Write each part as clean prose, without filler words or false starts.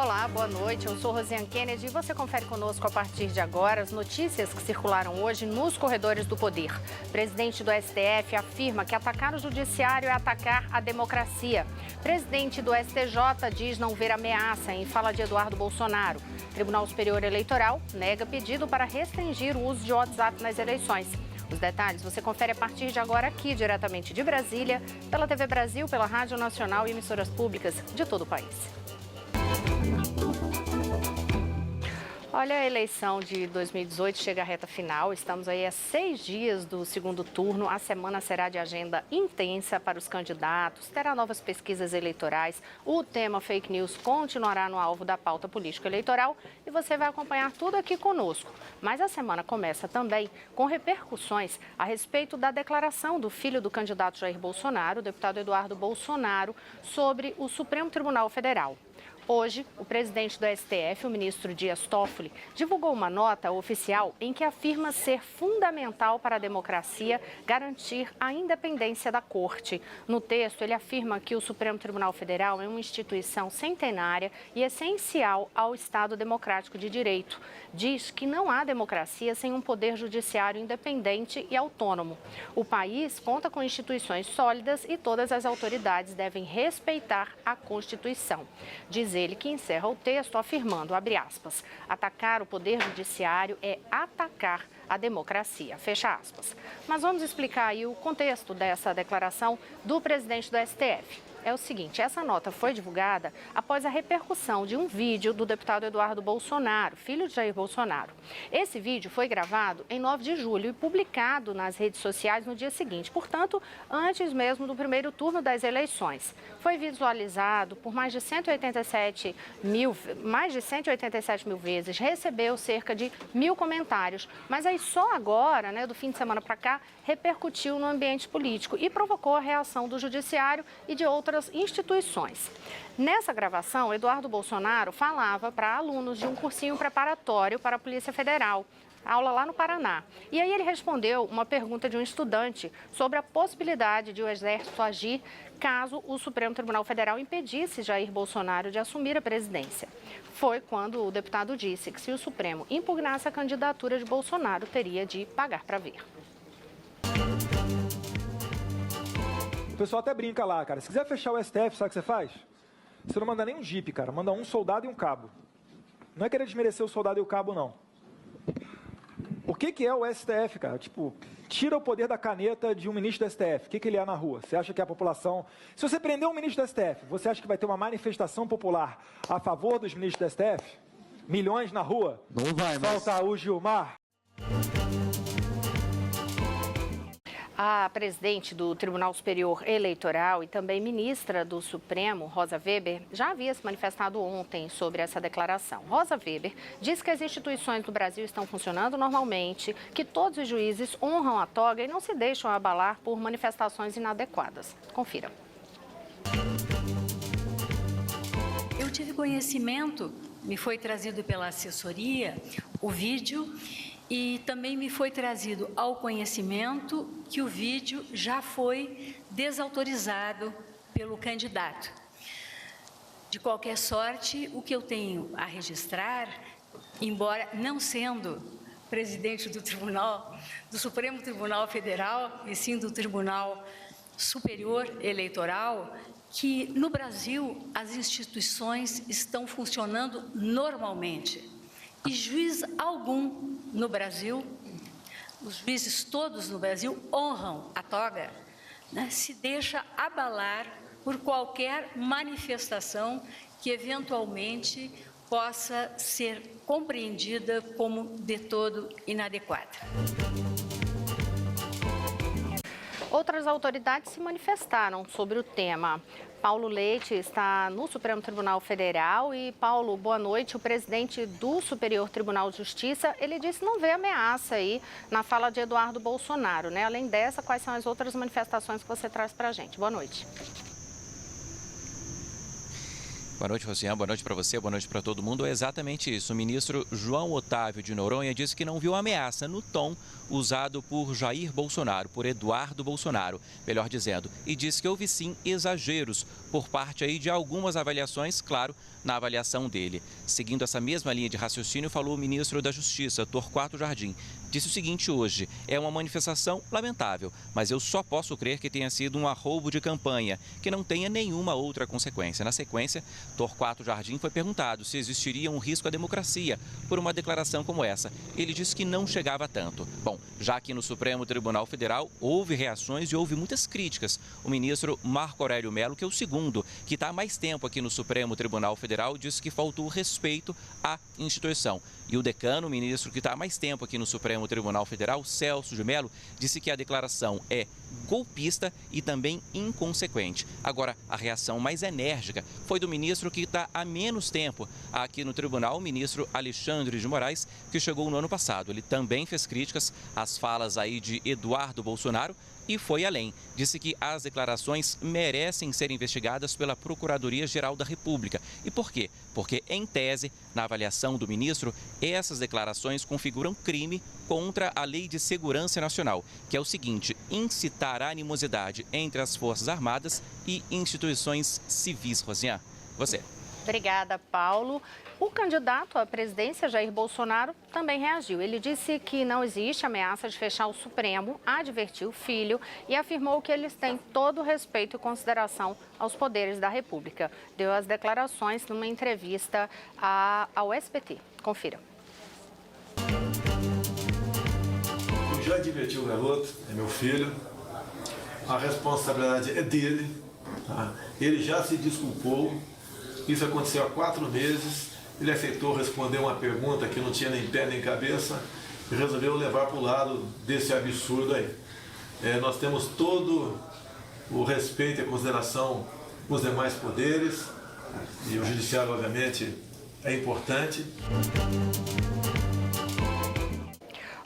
Olá, boa noite. Eu sou Rosiane Kennedy e você confere conosco a partir de agora as notícias que circularam hoje nos corredores do poder. O presidente do STF afirma que atacar o judiciário é atacar a democracia. Presidente do STJ diz não ver ameaça em fala de Eduardo Bolsonaro. Tribunal Superior Eleitoral nega pedido para restringir o uso de WhatsApp nas eleições. Os detalhes você confere a partir de agora aqui, diretamente de Brasília, pela TV Brasil, pela Rádio Nacional e emissoras públicas de todo o país. Olha, a eleição de 2018 chega à reta final. Estamos aí a 6 dias do segundo turno. A semana será de agenda intensa para os candidatos. Terá novas pesquisas eleitorais. O tema fake news continuará no alvo da pauta político-eleitoral e você vai acompanhar tudo aqui conosco. Mas a semana começa também com repercussões a respeito da declaração do filho do candidato Jair Bolsonaro, o deputado Eduardo Bolsonaro, sobre o Supremo Tribunal Federal. Hoje, o presidente do STF, o ministro Dias Toffoli, divulgou uma nota oficial em que afirma ser fundamental para a democracia garantir a independência da Corte. No texto, ele afirma que o Supremo Tribunal Federal é uma instituição centenária e essencial ao Estado democrático de direito. Diz que não há democracia sem um poder judiciário independente e autônomo. O país conta com instituições sólidas e todas as autoridades devem respeitar a Constituição. Diz ele que encerra o texto afirmando, abre aspas, atacar o poder judiciário é atacar a democracia, fecha aspas. Mas vamos explicar aí o contexto dessa declaração do presidente do STF. É o seguinte, essa nota foi divulgada após a repercussão de um vídeo do deputado Eduardo Bolsonaro, filho de Jair Bolsonaro. Esse vídeo foi gravado em 9 de julho e publicado nas redes sociais no dia seguinte, portanto, antes mesmo do primeiro turno das eleições. Foi visualizado por mais de 187 mil vezes, recebeu cerca de 1.000 comentários, mas aí só agora, do fim de semana para cá, repercutiu no ambiente político e provocou a reação do judiciário e de outras instituições. Nessa gravação, Eduardo Bolsonaro falava para alunos de um cursinho preparatório para a Polícia Federal, aula lá no Paraná. E aí ele respondeu uma pergunta de um estudante sobre a possibilidade de o Exército agir caso o Supremo Tribunal Federal impedisse Jair Bolsonaro de assumir a presidência. Foi quando o deputado disse que se o Supremo impugnasse a candidatura de Bolsonaro, teria de pagar para ver. O pessoal até brinca lá, cara. Se quiser fechar o STF, sabe o que você faz? Você não manda nem um jipe, cara. Manda um soldado e um cabo. Não é querer desmerecer o soldado e o cabo, não. O que é o STF, cara? Tipo, tira o poder da caneta de um ministro do STF. O que ele é na rua? Você acha que a população... Se você prender um ministro do STF, você acha que vai ter uma manifestação popular a favor dos ministros do STF? Milhões na rua? Não vai, mas... Solta o Gilmar. A presidente do Tribunal Superior Eleitoral e também ministra do Supremo, Rosa Weber, já havia se manifestado ontem sobre essa declaração. Rosa Weber diz que as instituições do Brasil estão funcionando normalmente, que todos os juízes honram a toga e não se deixam abalar por manifestações inadequadas. Confira. Eu tive conhecimento, me foi trazido pela assessoria, o vídeo, e também me foi trazido ao conhecimento que o vídeo já foi desautorizado pelo candidato. De qualquer sorte, o que eu tenho a registrar, embora não sendo presidente do Supremo Tribunal Federal, e sim do Tribunal Superior Eleitoral, que no Brasil as instituições estão funcionando normalmente. E juiz algum no Brasil, os juízes todos no Brasil honram a toga, se deixa abalar por qualquer manifestação que eventualmente possa ser compreendida como de todo inadequada. Outras autoridades se manifestaram sobre o tema. Paulo Leite está no Supremo Tribunal Federal e, Paulo, boa noite. O presidente do Superior Tribunal de Justiça, ele disse não vê ameaça aí na fala de Eduardo Bolsonaro, Além dessa, quais são as outras manifestações que você traz para a gente? Boa noite. Boa noite, Rosiane. Boa noite para você, boa noite para todo mundo. É exatamente isso. O ministro João Otávio de Noronha disse que não viu ameaça no tom usado por Jair Bolsonaro, por Eduardo Bolsonaro, melhor dizendo. E disse que houve sim exageros por parte aí de algumas avaliações, claro, na avaliação dele. Seguindo essa mesma linha de raciocínio, falou o ministro da Justiça, Torquato Jardim. Disse o seguinte hoje: é uma manifestação lamentável, mas eu só posso crer que tenha sido um arroubo de campanha, que não tenha nenhuma outra consequência. Na sequência, Torquato Jardim foi perguntado se existiria um risco à democracia por uma declaração como essa. Ele disse que não chegava a tanto. Bom, já aqui no Supremo Tribunal Federal, houve reações e houve muitas críticas. O ministro Marco Aurélio Mello, que é o segundo, que está há mais tempo aqui no Supremo Tribunal Federal, disse que faltou respeito à instituição. E o decano, o ministro que está há mais tempo aqui no Supremo Tribunal Federal, Celso de Mello, disse que a declaração é golpista e também inconsequente. Agora, a reação mais enérgica foi do ministro que está há menos tempo aqui no tribunal, o ministro Alexandre de Moraes, que chegou no ano passado. Ele também fez críticas às falas aí de Eduardo Bolsonaro e foi além. Disse que as declarações merecem ser investigadas pela Procuradoria-Geral da República. E por quê? Porque, em tese, na avaliação do ministro, essas declarações configuram crime contra a Lei de Segurança Nacional, que é o seguinte: incitar a animosidade entre as Forças Armadas e instituições civis. Rosiane, você. Obrigada, Paulo. O candidato à presidência, Jair Bolsonaro, também reagiu. Ele disse que não existe ameaça de fechar o Supremo, advertiu o filho e afirmou que eles têm todo o respeito e consideração aos poderes da República. Deu as declarações numa entrevista ao SBT. Confira. Eu já adverti o garoto, é meu filho, a responsabilidade é dele, tá? Ele já se desculpou, isso aconteceu há 4 meses, ele aceitou responder uma pergunta que não tinha nem pé nem cabeça e resolveu levar para o lado desse absurdo aí. Nós temos todo o respeito e a consideração com os demais poderes, e o judiciário, obviamente, é importante.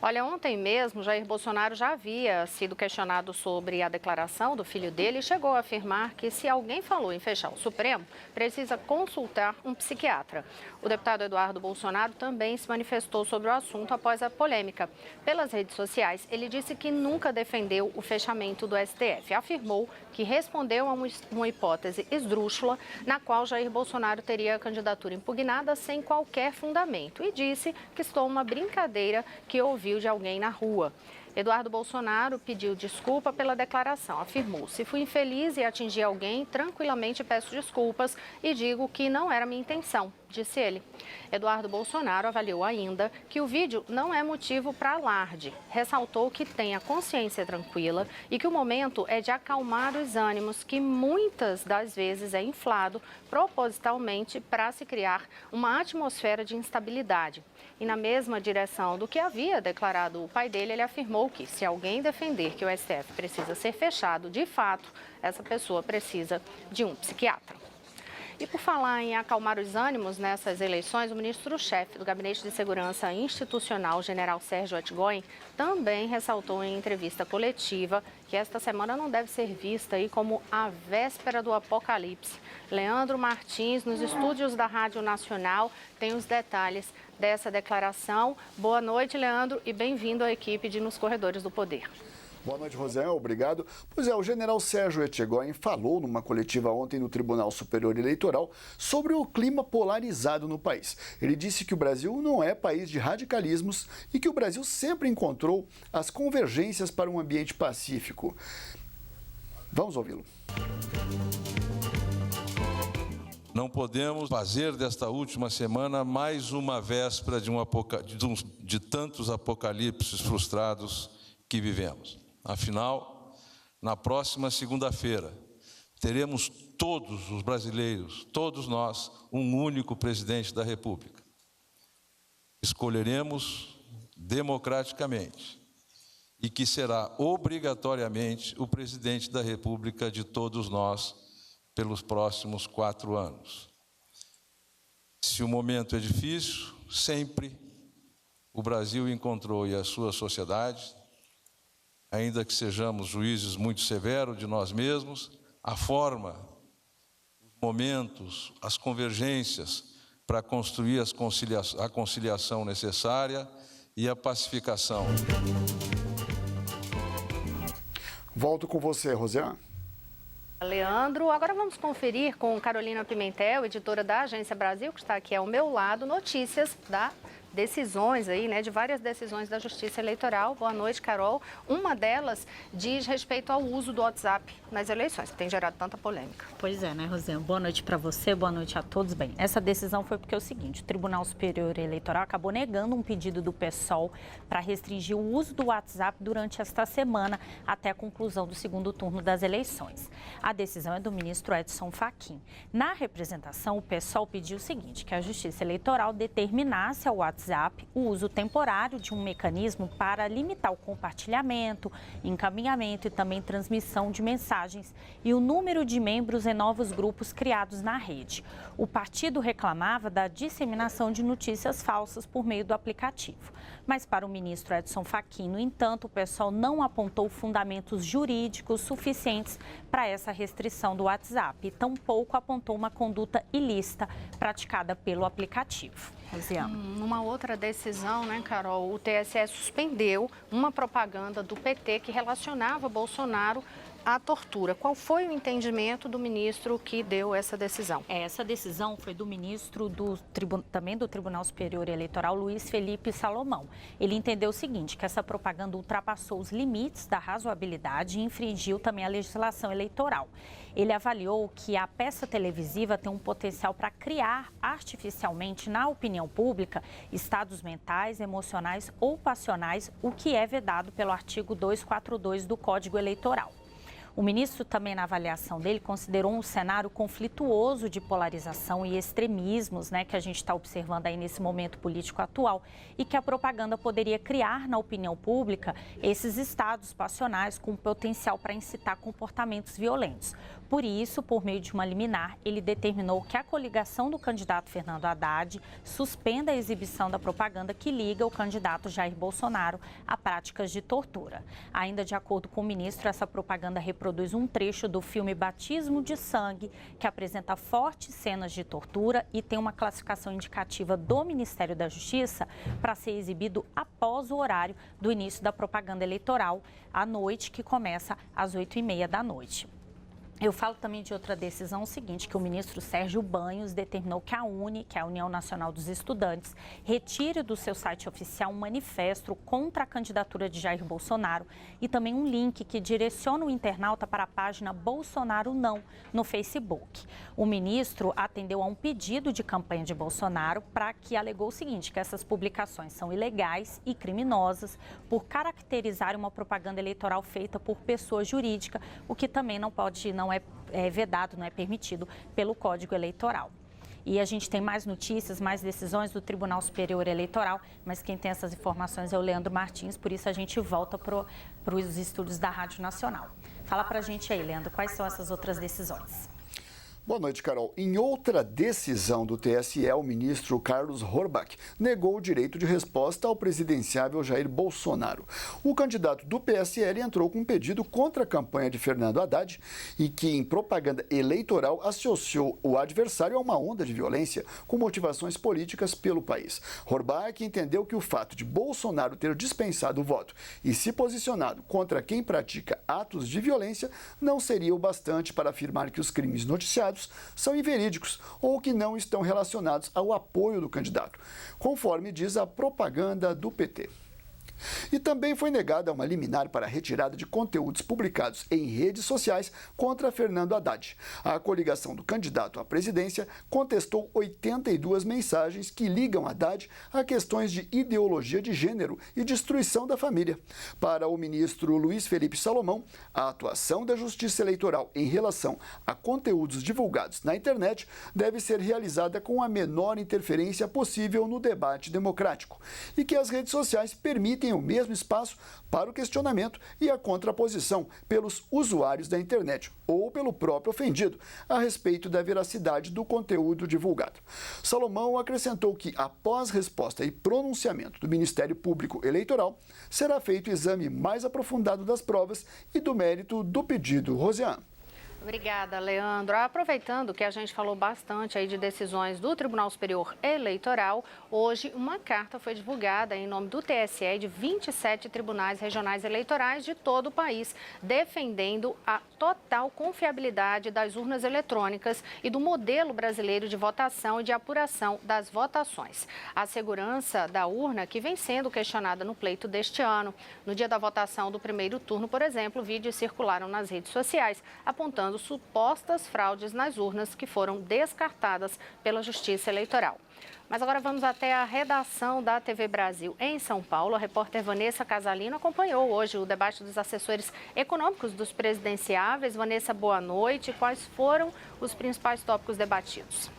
Olha, ontem mesmo, Jair Bolsonaro já havia sido questionado sobre a declaração do filho dele e chegou a afirmar que se alguém falou em fechar o Supremo, precisa consultar um psiquiatra. O deputado Eduardo Bolsonaro também se manifestou sobre o assunto após a polêmica. Pelas redes sociais, ele disse que nunca defendeu o fechamento do STF. Afirmou que respondeu a uma hipótese esdrúxula, na qual Jair Bolsonaro teria a candidatura impugnada sem qualquer fundamento, e disse que estou uma brincadeira que ouviu de alguém na rua. Eduardo Bolsonaro pediu desculpa pela declaração. Afirmou: se fui infeliz e atingi alguém, tranquilamente peço desculpas e digo que não era minha intenção, disse ele. Eduardo Bolsonaro avaliou ainda que o vídeo não é motivo para alarde. Ressaltou que tem a consciência tranquila e que o momento é de acalmar os ânimos, que muitas das vezes é inflado propositalmente para se criar uma atmosfera de instabilidade. E na mesma direção do que havia declarado o pai dele, ele afirmou que se alguém defender que o STF precisa ser fechado, de fato, essa pessoa precisa de um psiquiatra. E por falar em acalmar os ânimos nessas eleições, o ministro-chefe do Gabinete de Segurança Institucional, general Sérgio Etgoin, também ressaltou em entrevista coletiva que esta semana não deve ser vista aí como a véspera do apocalipse. Leandro Martins, nos estúdios da Rádio Nacional, tem os detalhes dessa declaração. Boa noite, Leandro, e bem-vindo à equipe de Nos Corredores do Poder. Boa noite, Rosiane. Obrigado. Pois é, o general Sérgio Etchegoyen falou numa coletiva ontem no Tribunal Superior Eleitoral sobre o clima polarizado no país. Ele disse que o Brasil não é país de radicalismos e que o Brasil sempre encontrou as convergências para um ambiente pacífico. Vamos ouvi-lo. Não podemos fazer desta última semana mais uma véspera de tantos apocalipses frustrados que vivemos. Afinal, na próxima segunda-feira, teremos todos os brasileiros, todos nós, um único presidente da República. Escolheremos democraticamente e que será obrigatoriamente o presidente da República de todos nós pelos próximos 4 anos. Se o momento é difícil, sempre o Brasil encontrou e a sua sociedade, ainda que sejamos juízes muito severos de nós mesmos, a forma, os momentos, as convergências para construir a conciliação necessária e a pacificação. Volto com você, Rosiane. Leandro, agora vamos conferir com Carolina Pimentel, editora da Agência Brasil, que está aqui ao meu lado, notícias da decisões aí, né, de várias decisões da Justiça Eleitoral. Boa noite, Carol. Uma delas diz respeito ao uso do WhatsApp nas eleições, que tem gerado tanta polêmica. Pois é, né, Rosiane? Boa noite para você, boa noite a todos. Bem, essa decisão foi porque é o seguinte, o Tribunal Superior Eleitoral acabou negando um pedido do PSOL para restringir o uso do WhatsApp durante esta semana até a conclusão do segundo turno das eleições. A decisão é do ministro Edson Fachin. Na representação, o PSOL pediu o seguinte, que a Justiça Eleitoral determinasse ao WhatsApp o uso temporário de um mecanismo para limitar o compartilhamento, encaminhamento e também transmissão de mensagens e o número de membros em novos grupos criados na rede. O partido reclamava da disseminação de notícias falsas por meio do aplicativo. Mas para o ministro Edson Fachin, no entanto, o PSOL não apontou fundamentos jurídicos suficientes para essa restrição do WhatsApp e tampouco apontou uma conduta ilícita praticada pelo aplicativo. Numa outra decisão, né, Carol, o TSE suspendeu uma propaganda do PT que relacionava Bolsonaro à tortura. Qual foi o entendimento do ministro que deu essa decisão? Essa decisão foi do ministro também do Tribunal Superior Eleitoral, Luiz Felipe Salomão. Ele entendeu o seguinte, que essa propaganda ultrapassou os limites da razoabilidade e infringiu também a legislação eleitoral. Ele avaliou que a peça televisiva tem um potencial para criar artificialmente na opinião pública estados mentais, emocionais ou passionais, o que é vedado pelo artigo 242 do Código Eleitoral. O ministro também, na avaliação dele, considerou um cenário conflituoso de polarização e extremismos, né, que a gente está observando aí nesse momento político atual e que a propaganda poderia criar na opinião pública esses estados passionais com potencial para incitar comportamentos violentos. Por isso, por meio de uma liminar, ele determinou que a coligação do candidato Fernando Haddad suspenda a exibição da propaganda que liga o candidato Jair Bolsonaro a práticas de tortura. Ainda de acordo com o ministro, essa propaganda reproduz um trecho do filme Batismo de Sangue, que apresenta fortes cenas de tortura e tem uma classificação indicativa do Ministério da Justiça para ser exibido após o horário do início da propaganda eleitoral, à noite, que começa às 8h30 da noite. Eu falo também de outra decisão, o seguinte, que o ministro Sérgio Banhos determinou que a UNE, que é a União Nacional dos Estudantes, retire do seu site oficial um manifesto contra a candidatura de Jair Bolsonaro e também um link que direciona o internauta para a página Bolsonaro Não no Facebook. O ministro atendeu a um pedido de campanha de Bolsonaro para que alegou o seguinte, que essas publicações são ilegais e criminosas por caracterizar uma propaganda eleitoral feita por pessoa jurídica, o que também não é vedado, não é permitido pelo Código Eleitoral. E a gente tem mais notícias, mais decisões do Tribunal Superior Eleitoral, mas quem tem essas informações é o Leandro Martins, por isso a gente volta para os estúdios da Rádio Nacional. Fala para a gente aí, Leandro, quais são essas outras decisões? Boa noite, Carol. Em outra decisão do TSE, o ministro Carlos Horbach negou o direito de resposta ao presidenciável Jair Bolsonaro. O candidato do PSL entrou com um pedido contra a campanha de Fernando Haddad e que, em propaganda eleitoral, associou o adversário a uma onda de violência com motivações políticas pelo país. Horbach entendeu que o fato de Bolsonaro ter dispensado o voto e se posicionado contra quem pratica atos de violência não seria o bastante para afirmar que os crimes noticiados são inverídicos ou que não estão relacionados ao apoio do candidato, conforme diz a propaganda do PT. E também foi negada uma liminar para a retirada de conteúdos publicados em redes sociais contra Fernando Haddad. A coligação do candidato à presidência contestou 82 mensagens que ligam Haddad a questões de ideologia de gênero e destruição da família. Para o ministro Luiz Felipe Salomão, a atuação da Justiça Eleitoral em relação a conteúdos divulgados na internet deve ser realizada com a menor interferência possível no debate democrático e que as redes sociais permitem o mesmo espaço para o questionamento e a contraposição pelos usuários da internet ou pelo próprio ofendido a respeito da veracidade do conteúdo divulgado. Salomão acrescentou que, após resposta e pronunciamento do Ministério Público Eleitoral, será feito o exame mais aprofundado das provas e do mérito do pedido. Rosiane. Obrigada, Leandro. Aproveitando que a gente falou bastante aí de decisões do Tribunal Superior Eleitoral, hoje uma carta foi divulgada em nome do TSE e de 27 tribunais regionais eleitorais de todo o país, defendendo a total confiabilidade das urnas eletrônicas e do modelo brasileiro de votação e de apuração das votações. A segurança da urna, que vem sendo questionada no pleito deste ano. No dia da votação do primeiro turno, por exemplo, vídeos circularam nas redes sociais apontando supostas fraudes nas urnas que foram descartadas pela Justiça Eleitoral. Mas agora vamos até a redação da TV Brasil em São Paulo. A repórter Vanessa Casalino acompanhou hoje o debate dos assessores econômicos dos presidenciáveis. Vanessa, boa noite. Quais foram os principais tópicos debatidos?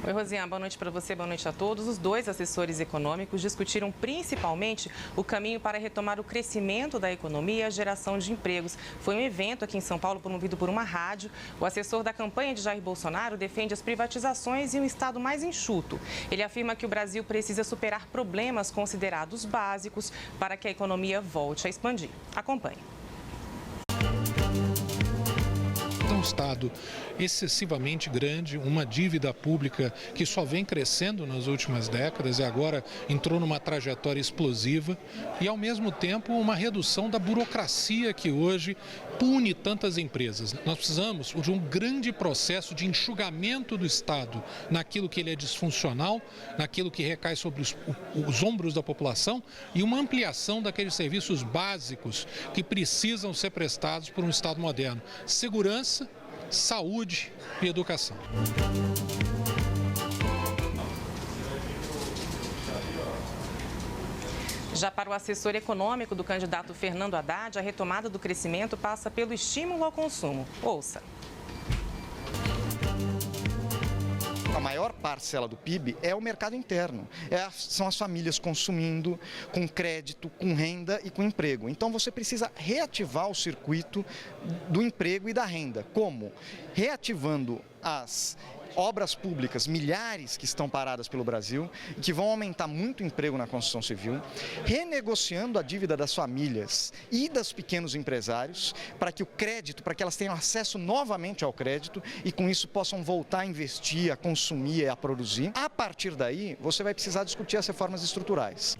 Oi, Rosiane, boa noite para você, boa noite a todos. Os dois assessores econômicos discutiram principalmente o caminho para retomar o crescimento da economia e a geração de empregos. Foi um evento aqui em São Paulo promovido por uma rádio. O assessor da campanha de Jair Bolsonaro defende as privatizações e um Estado mais enxuto. Ele afirma que o Brasil precisa superar problemas considerados básicos para que a economia volte a expandir. Acompanhe. Um Estado excessivamente grande, uma dívida pública que só vem crescendo nas últimas décadas e agora entrou numa trajetória explosiva e, ao mesmo tempo, uma redução da burocracia que hoje pune tantas empresas. Nós precisamos de um grande processo de enxugamento do Estado naquilo que ele é disfuncional, naquilo que recai sobre os ombros da população e uma ampliação daqueles serviços básicos que precisam ser prestados por um Estado moderno. Segurança, saúde e educação. Já para o assessor econômico do candidato Fernando Haddad, a retomada do crescimento passa pelo estímulo ao consumo. Ouça. A maior parcela do PIB é o mercado interno, são as famílias consumindo com crédito, com renda e com emprego. Então você precisa reativar o circuito do emprego e da renda. Como? Reativando as obras públicas, milhares que estão paradas pelo Brasil, que vão aumentar muito o emprego na construção civil, renegociando a dívida das famílias e dos pequenos empresários, para que o crédito, para que elas tenham acesso novamente ao crédito e com isso possam voltar a investir, a consumir e a produzir. A partir daí, você vai precisar discutir as reformas estruturais.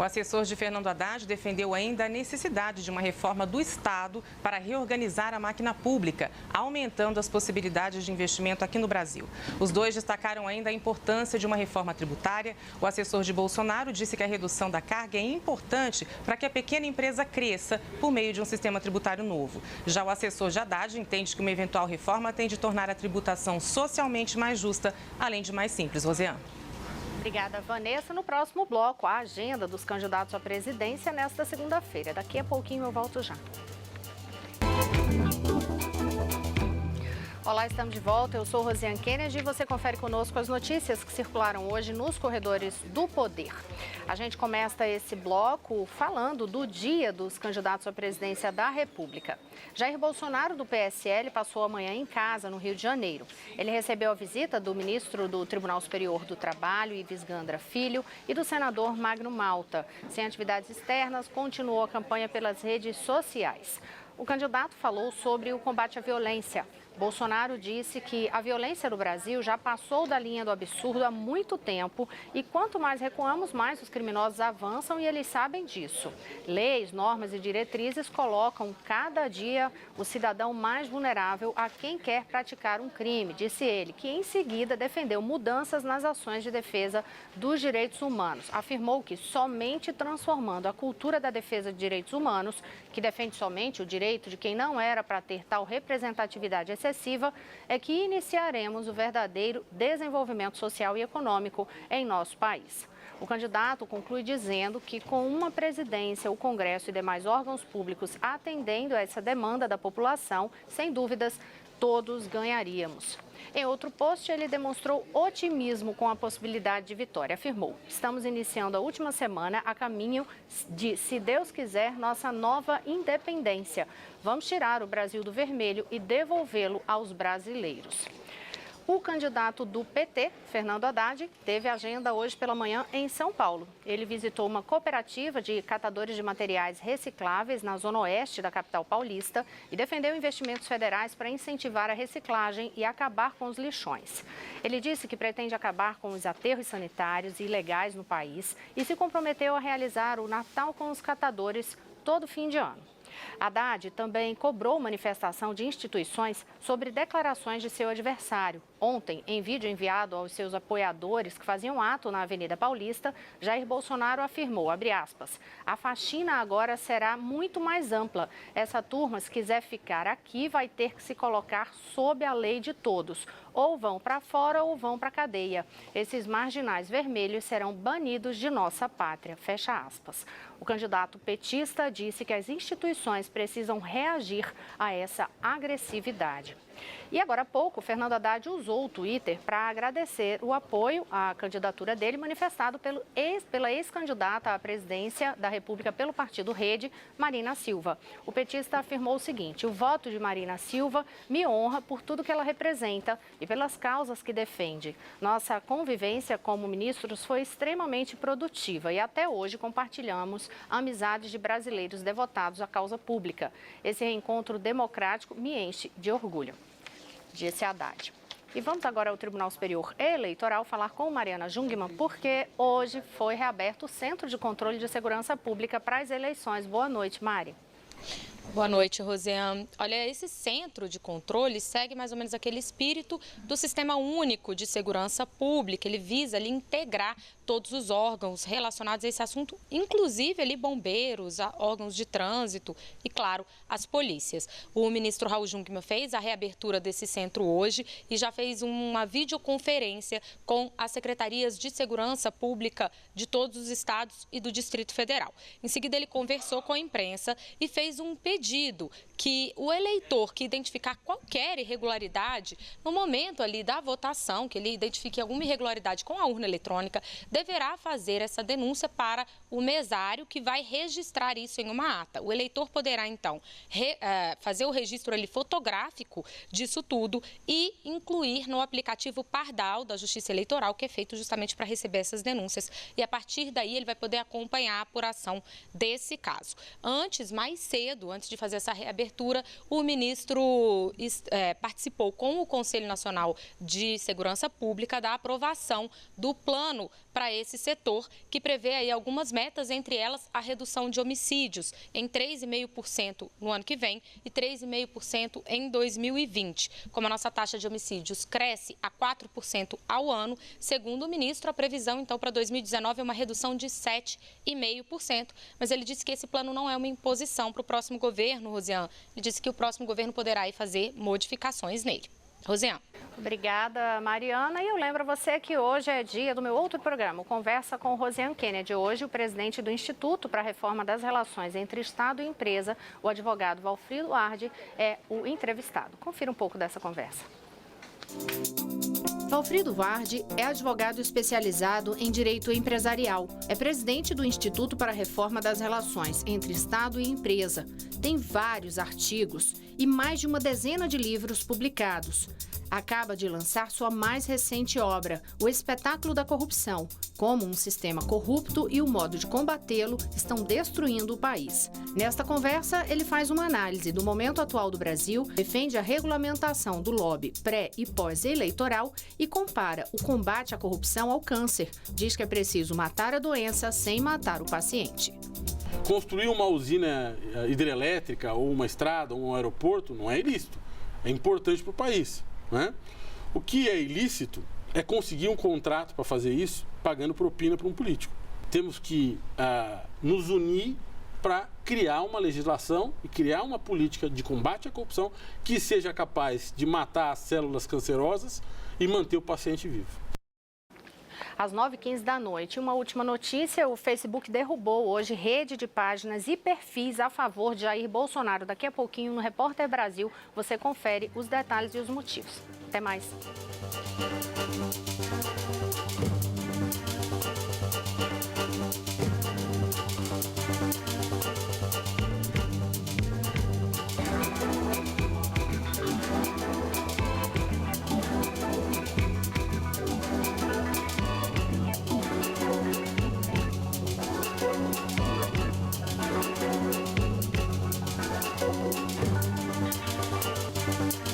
O assessor de Fernando Haddad defendeu ainda a necessidade de uma reforma do Estado para reorganizar a máquina pública, aumentando as possibilidades de investimento aqui no Brasil. Os dois destacaram ainda a importância de uma reforma tributária. O assessor de Bolsonaro disse que a redução da carga é importante para que a pequena empresa cresça por meio de um sistema tributário novo. Já o assessor de Haddad entende que uma eventual reforma tem de tornar a tributação socialmente mais justa, além de mais simples. Rosiane. Obrigada, Vanessa. No próximo bloco, a agenda dos candidatos à presidência nesta segunda-feira. Daqui a pouquinho eu volto já. Olá, estamos de volta. Eu sou Rosiane Kennedy e você confere conosco as notícias que circularam hoje nos corredores do poder. A gente começa esse bloco falando do dia dos candidatos à presidência da República. Jair Bolsonaro, do PSL, passou a manhã em casa, no Rio de Janeiro. Ele recebeu a visita do ministro do Tribunal Superior do Trabalho, Ives Gandra Filho, e do senador Magno Malta. Sem atividades externas, continuou a campanha pelas redes sociais. O candidato falou sobre o combate à violência. Bolsonaro disse que a violência no Brasil já passou da linha do absurdo há muito tempo e quanto mais recuamos, mais os criminosos avançam e eles sabem disso. Leis, normas e diretrizes colocam cada dia o cidadão mais vulnerável a quem quer praticar um crime, disse ele, que em seguida defendeu mudanças nas ações de defesa dos direitos humanos. Afirmou que somente transformando a cultura da defesa de direitos humanos, que defende somente o direito de quem não era para ter tal representatividade excessiva, é que iniciaremos o verdadeiro desenvolvimento social e econômico em nosso país. O candidato conclui dizendo que com uma presidência, o Congresso e demais órgãos públicos atendendo a essa demanda da população, sem dúvidas, todos ganharíamos. Em outro post, ele demonstrou otimismo com a possibilidade de vitória. Afirmou: estamos iniciando a última semana a caminho de, se Deus quiser, nossa nova independência. Vamos tirar o Brasil do vermelho e devolvê-lo aos brasileiros. O candidato do PT, Fernando Haddad, teve agenda hoje pela manhã em São Paulo. Ele visitou uma cooperativa de catadores de materiais recicláveis na zona oeste da capital paulista e defendeu investimentos federais para incentivar a reciclagem e acabar com os lixões. Ele disse que pretende acabar com os aterros sanitários e ilegais no país e se comprometeu a realizar o Natal com os catadores todo fim de ano. Haddad também cobrou manifestação de instituições sobre declarações de seu adversário. Ontem, em vídeo enviado aos seus apoiadores que faziam ato na Avenida Paulista, Jair Bolsonaro afirmou, abre aspas, a faxina agora será muito mais ampla. Essa turma, se quiser ficar aqui, vai ter que se colocar sob a lei de todos. Ou vão para fora ou vão para a cadeia. Esses marginais vermelhos serão banidos de nossa pátria, fecha aspas. O candidato petista disse que as instituições precisam reagir a essa agressividade. E agora há pouco, Fernando Haddad usou o Twitter para agradecer o apoio à candidatura dele manifestado pela ex-candidata à presidência da República pelo partido Rede, Marina Silva. O petista afirmou o seguinte, o voto de Marina Silva me honra por tudo que ela representa e pelas causas que defende. Nossa convivência como ministros foi extremamente produtiva e até hoje compartilhamos amizades de brasileiros devotados à causa pública. Esse reencontro democrático me enche de orgulho, disse Haddad. E vamos agora ao Tribunal Superior Eleitoral falar com Mariana Jungmann, porque hoje foi reaberto o Centro de Controle de Segurança Pública para as eleições. Boa noite, Mari. Boa noite, Rosiane. Olha, esse centro de controle segue mais ou menos aquele espírito do Sistema Único de Segurança Pública. Ele visa ali integrar todos os órgãos relacionados a esse assunto, inclusive ali bombeiros, órgãos de trânsito e, claro, as polícias. O ministro Raul Jungmann fez a reabertura desse centro hoje e já fez uma videoconferência com as secretarias de segurança pública de todos os estados e do Distrito Federal. Em seguida, ele conversou com a imprensa e fez um pedido que o eleitor que identificar qualquer irregularidade no momento ali da votação, que ele identifique alguma irregularidade com a urna eletrônica, deverá fazer essa denúncia para o mesário, que vai registrar isso em uma ata. O eleitor poderá, então, fazer o registro ali fotográfico disso tudo e incluir no aplicativo Pardal da Justiça Eleitoral, que é feito justamente para receber essas denúncias. E, a partir daí, ele vai poder acompanhar a apuração desse caso. Mais cedo, antes de fazer essa reabertura, o ministro participou com o Conselho Nacional de Segurança Pública da aprovação do plano para esse setor, que prevê aí algumas metas, entre elas a redução de homicídios em 3,5% no ano que vem e 3,5% em 2020. Como a nossa taxa de homicídios cresce a 4% ao ano, segundo o ministro, a previsão então para 2019 é uma redução de 7,5%, mas ele disse que esse plano não é uma imposição para o próximo governo, Rosiane. Ele disse que o próximo governo poderá aí fazer modificações nele. Rosiane. Obrigada, Mariana. E eu lembro a você que hoje é dia do meu outro programa, Conversa com Rosiane Kennedy. Hoje, o presidente do Instituto para a Reforma das Relações entre Estado e Empresa, o advogado Valfrido Arde, é o entrevistado. Confira um pouco dessa conversa. Valfrido Vardi é advogado especializado em direito empresarial. É presidente do Instituto para a Reforma das Relações entre Estado e Empresa. Tem vários artigos e mais de uma dezena de livros publicados. Acaba de lançar sua mais recente obra, O Espetáculo da Corrupção, como um sistema corrupto e o modo de combatê-lo estão destruindo o país. Nesta conversa, ele faz uma análise do momento atual do Brasil, defende a regulamentação do lobby pré- e pós-eleitoral e compara o combate à corrupção ao câncer. Diz que é preciso matar a doença sem matar o paciente. Construir uma usina hidrelétrica ou uma estrada ou um aeroporto não é ilícito, é importante para o país. Né? O que é ilícito é conseguir um contrato para fazer isso pagando propina para um político. Temos que nos unir para criar uma legislação e criar uma política de combate à corrupção que seja capaz de matar as células cancerosas e manter o paciente vivo. Às 9h15 da noite, uma última notícia, o Facebook derrubou hoje rede de páginas e perfis a favor de Jair Bolsonaro. Daqui a pouquinho, no Repórter Brasil, você confere os detalhes e os motivos. Até mais. Obrigado.